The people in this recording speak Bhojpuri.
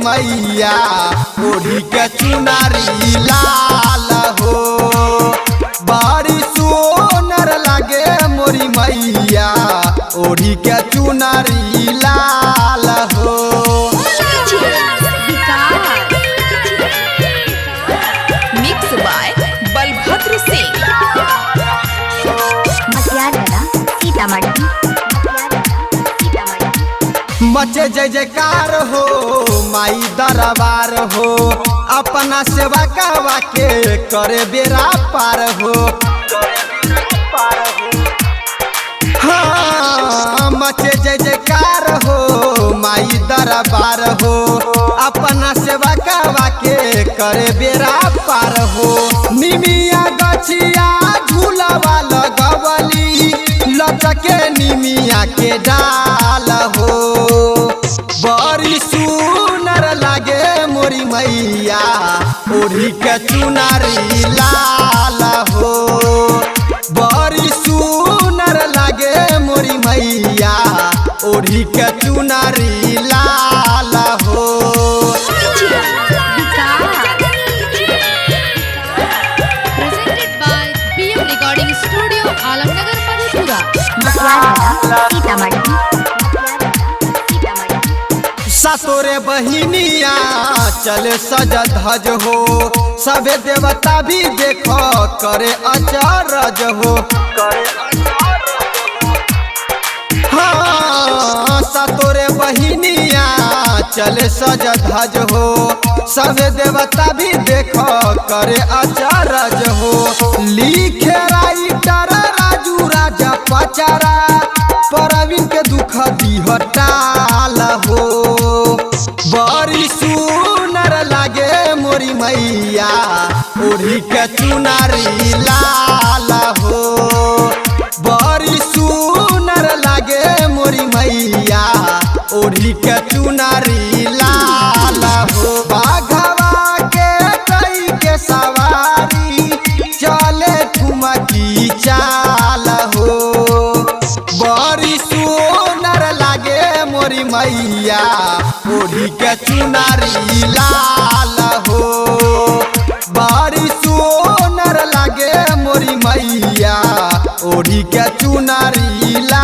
मैया ओढ़ी के चुनारी लाल हो, बड़ी सुनर लागे मोरी मैया ओढ़ी के चुनारी लाल हो। Mix by Balbhadra Singh. मचे जय जयकार हो माई दरबार हो, अपना सेवा करवा के करे बेरा पार हो। हाँ मचे जय जयकार हो माई दरबार हो, अपना सेवा करवा के करे बेरा पार हो। निमिया गछिया झूलावा लगवली लचके निमिया के डाल हो, बड़ी सुनर लागे मोरी मैया ओढ़ी के चुनारी लाल हो, बड़ी सुनर लागे मोरी मैया ओढ़ी के चुनारी लाल हो। Presented by PM Recording Studio, Alamnagar Madhepura. सातोरे बहिनिया चले सज धज हो, सबे देवता भी देखो करे अचरज हो। हाँ सातोरे बहिनिया चले सज धज हो, सबे देवता भी देखो करे अचरज हो। लिखे राइटर राजू राजा पचारा, परवीन के दुख दिहटाल हो, बड़ी सुनर लागे मोरी मैया ओढ़ी के चुनारी लाल हो, बड़ी सुनर लागे मोरी मैया ओढ़ी के चुनारी लाल हो। बाघवा के कई के सवारी चले ठुमकी चाल हो, बड़ी सुनर लागे मोरी मैया ओढ़ी के चुनारी लाल हो, बड़ी सुनर लागे मोरी मैया ओढ़ी के चुनारी लाल।